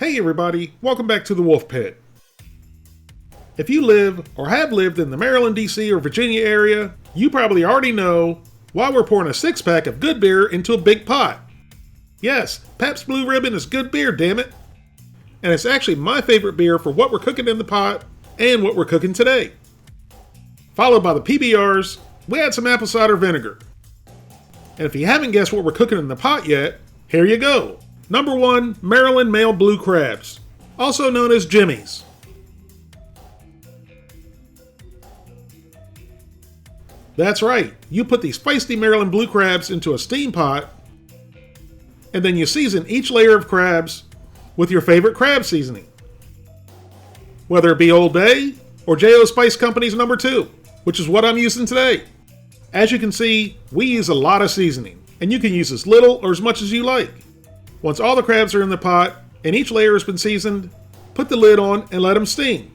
Hey everybody, welcome back to the Wolfe Pit. If you live or have lived in the Maryland, DC, or Virginia area, you probably already know why we're pouring a 6-pack of good beer into a big pot. Yes, Pabst Blue Ribbon is good beer, damn it. And it's actually my favorite beer for what we're cooking in the pot and what we're cooking today. Followed by the PBRs, we add some apple cider vinegar. And if you haven't guessed what we're cooking in the pot yet, here you go. Number 1, Maryland Male Blue Crabs, also known as Jimmy's. That's right, you put these feisty Maryland Blue Crabs into a steam pot, and then you season each layer of crabs with your favorite crab seasoning. Whether it be Old Bay or J.O. Spice Company's number 2, which is what I'm using today. As you can see, we use a lot of seasoning, and you can use as little or as much as you like. Once all the crabs are in the pot and each layer has been seasoned, put the lid on and let them steam.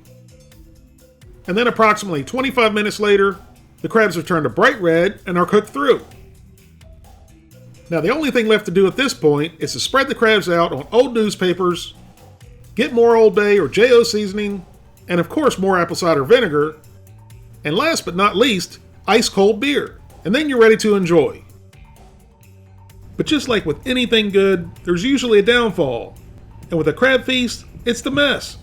And then approximately 25 minutes later, the crabs have turned a bright red and are cooked through. Now the only thing left to do at this point is to spread the crabs out on old newspapers, get more Old Bay or J.O. seasoning, and of course more apple cider vinegar, and last but not least, ice cold beer, and then you're ready to enjoy. But just like with anything good, there's usually a downfall. And with a crab feast, it's the mess.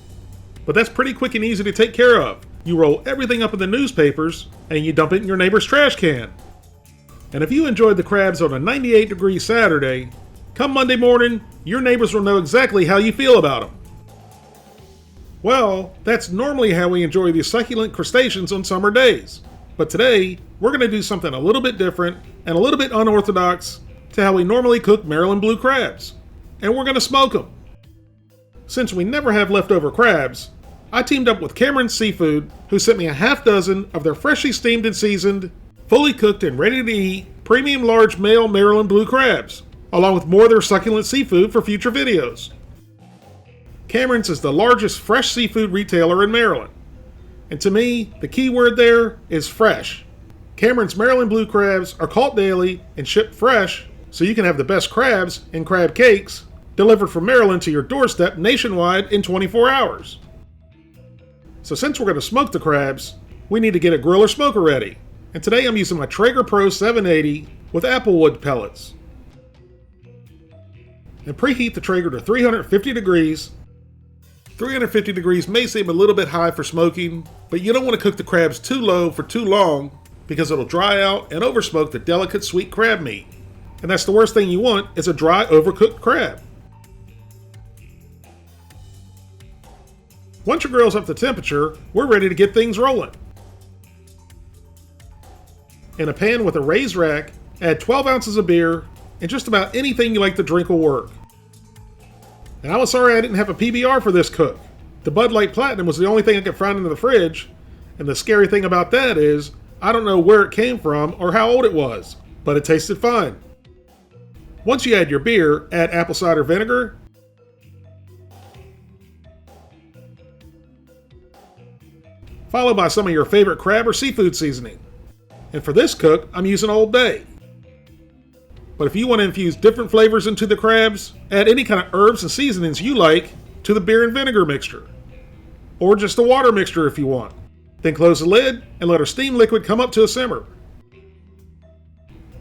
But that's pretty quick and easy to take care of. You roll everything up in the newspapers, and you dump it in your neighbor's trash can. And if you enjoyed the crabs on a 98-degree Saturday, come Monday morning, your neighbors will know exactly how you feel about them. Well, that's normally how we enjoy these succulent crustaceans on summer days. But today, we're going to do something a little bit different and a little bit unorthodox to how we normally cook Maryland blue crabs. And we're going to smoke them. Since we never have leftover crabs, I teamed up with Cameron's Seafood, who sent me a half dozen of their freshly steamed and seasoned, fully cooked and ready to eat premium large male Maryland blue crabs, along with more of their succulent seafood for future videos. Cameron's is the largest fresh seafood retailer in Maryland. And to me, the key word there is fresh. Cameron's Maryland blue crabs are caught daily and shipped fresh, so you can have the best crabs and crab cakes delivered from Maryland to your doorstep nationwide in 24 hours. So since we're going to smoke the crabs, we need to get a grill or smoker ready. And today I'm using my Traeger Pro 780 with applewood pellets. And preheat the Traeger to 350 degrees. 350 degrees may seem a little bit high for smoking, but you don't want to cook the crabs too low for too long because it'll dry out and oversmoke the delicate sweet crab meat. And that's the worst thing you want, is a dry, overcooked crab. Once your grill's up to temperature, we're ready to get things rolling. In a pan with a raised rack, add 12 ounces of beer, and just about anything you like to drink will work. And I was sorry I didn't have a PBR for this cook. The Bud Light Platinum was the only thing I could find in the fridge, and the scary thing about that is, I don't know where it came from or how old it was, but it tasted fine. Once you add your beer, add apple cider vinegar, followed by some of your favorite crab or seafood seasoning. And for this cook, I'm using Old Bay. But if you want to infuse different flavors into the crabs, add any kind of herbs and seasonings you like to the beer and vinegar mixture. Or just a water mixture if you want. Then close the lid and let our steam liquid come up to a simmer.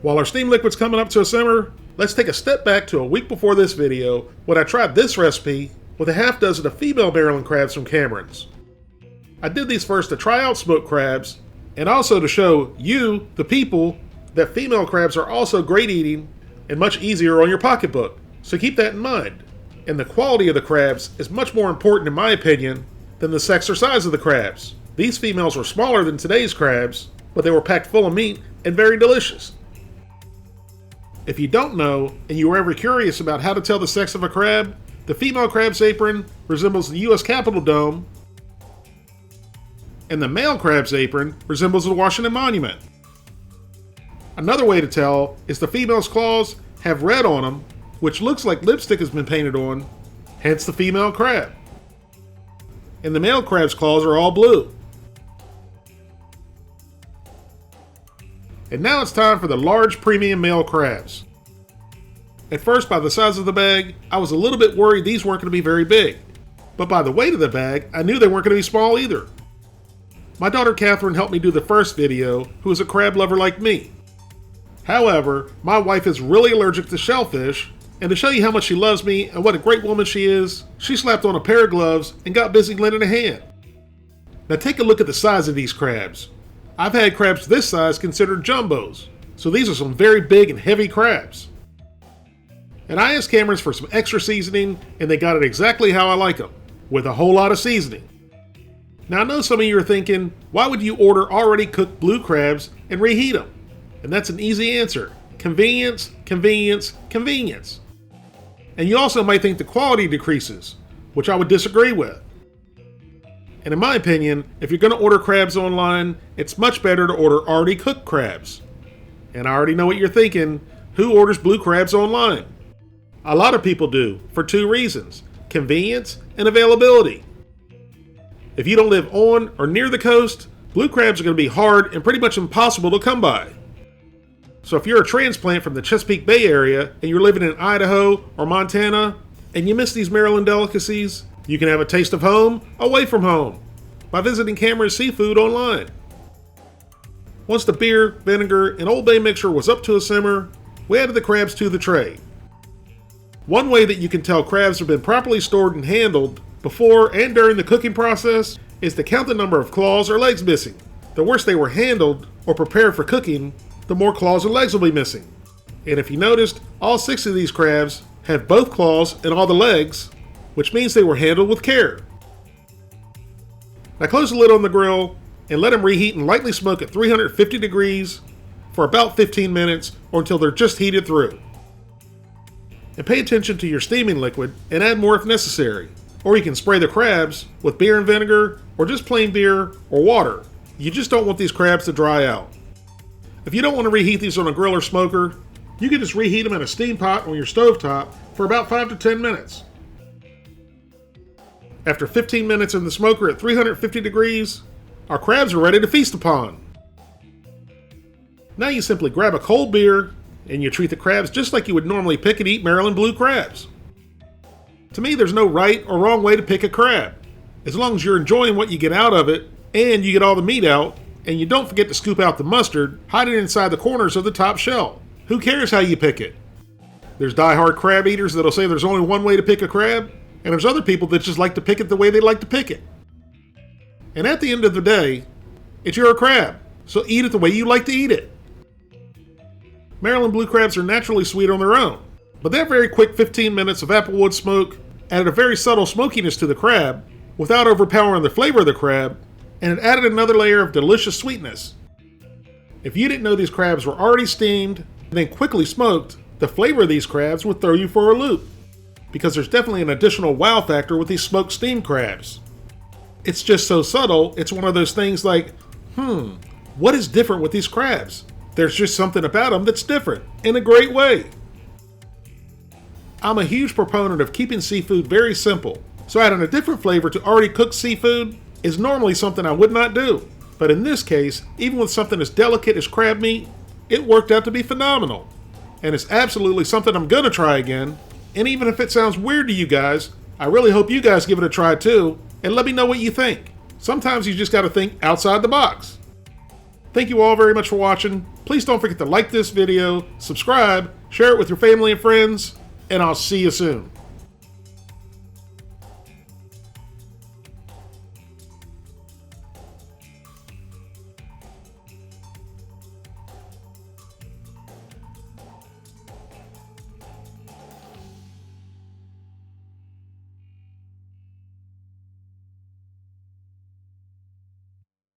While our steam liquid's coming up to a simmer, let's take a step back to a week before this video when I tried this recipe with a half dozen of female Maryland crabs from Cameron's. I did these first to try out smoked crabs, and also to show you, the people, that female crabs are also great eating and much easier on your pocketbook. So keep that in mind. And the quality of the crabs is much more important in my opinion than the sex or size of the crabs. These females were smaller than today's crabs, but they were packed full of meat and very delicious. If you don't know, and you were ever curious about how to tell the sex of a crab, the female crab's apron resembles the U.S. Capitol Dome, and the male crab's apron resembles the Washington Monument. Another way to tell is the female's claws have red on them, which looks like lipstick has been painted on, hence the female crab. And the male crab's claws are all blue. And now it's time for the large premium male crabs. At first, by the size of the bag, I was a little bit worried these weren't going to be very big. But by the weight of the bag, I knew they weren't going to be small either. My daughter Catherine helped me do the first video, who is a crab lover like me. However, my wife is really allergic to shellfish, and to show you how much she loves me and what a great woman she is, she slapped on a pair of gloves and got busy lending a hand. Now take a look at the size of these crabs. I've had crabs this size considered jumbos, so these are some very big and heavy crabs. And I asked Cameron's for some extra seasoning, and they got it exactly how I like them, with a whole lot of seasoning. Now I know some of you are thinking, why would you order already cooked blue crabs and reheat them? And that's an easy answer. Convenience, convenience, convenience. And you also might think the quality decreases, which I would disagree with. And in my opinion, if you're going to order crabs online, it's much better to order already cooked crabs. And I already know what you're thinking, who orders blue crabs online? A lot of people do, for two reasons: convenience and availability. If you don't live on or near the coast, blue crabs are going to be hard and pretty much impossible to come by. So if you're a transplant from the Chesapeake Bay area and you're living in Idaho or Montana and you miss these Maryland delicacies, you can have a taste of home away from home by visiting Cameron's Seafood online. Once the beer, vinegar, and Old Bay mixture was up to a simmer, we added the crabs to the tray. One way that you can tell crabs have been properly stored and handled before and during the cooking process is to count the number of claws or legs missing. The worse they were handled or prepared for cooking, the more claws or legs will be missing. And if you noticed, all 6 of these crabs have both claws and all the legs, which means they were handled with care. Now close the lid on the grill and let them reheat and lightly smoke at 350 degrees for about 15 minutes or until they're just heated through. And pay attention to your steaming liquid and add more if necessary. Or you can spray the crabs with beer and vinegar or just plain beer or water. You just don't want these crabs to dry out. If you don't want to reheat these on a grill or smoker, you can just reheat them in a steam pot on your stovetop for about 5 to 10 minutes. After 15 minutes in the smoker at 350 degrees, our crabs are ready to feast upon. Now you simply grab a cold beer and you treat the crabs just like you would normally pick and eat Maryland blue crabs. To me, there's no right or wrong way to pick a crab. As long as you're enjoying what you get out of it and you get all the meat out, and you don't forget to scoop out the mustard, hide it inside the corners of the top shell. Who cares how you pick it? There's die-hard crab eaters that'll say there's only one way to pick a crab, and there's other people that just like to pick it the way they like to pick it. And at the end of the day, it's your crab, so eat it the way you like to eat it. Maryland blue crabs are naturally sweet on their own, but that very quick 15 minutes of applewood smoke added a very subtle smokiness to the crab without overpowering the flavor of the crab, and it added another layer of delicious sweetness. If you didn't know these crabs were already steamed and then quickly smoked, the flavor of these crabs would throw you for a loop, because there's definitely an additional wow factor with these smoked steamed crabs. It's just so subtle, it's one of those things like, what is different with these crabs? There's just something about them that's different, in a great way. I'm a huge proponent of keeping seafood very simple, so adding a different flavor to already cooked seafood is normally something I would not do. But in this case, even with something as delicate as crab meat, it worked out to be phenomenal. And it's absolutely something I'm gonna try again. And even if it sounds weird to you guys, I really hope you guys give it a try too, and let me know what you think. Sometimes you just gotta think outside the box. Thank you all very much for watching. Please don't forget to like this video, subscribe, share it with your family and friends, and I'll see you soon.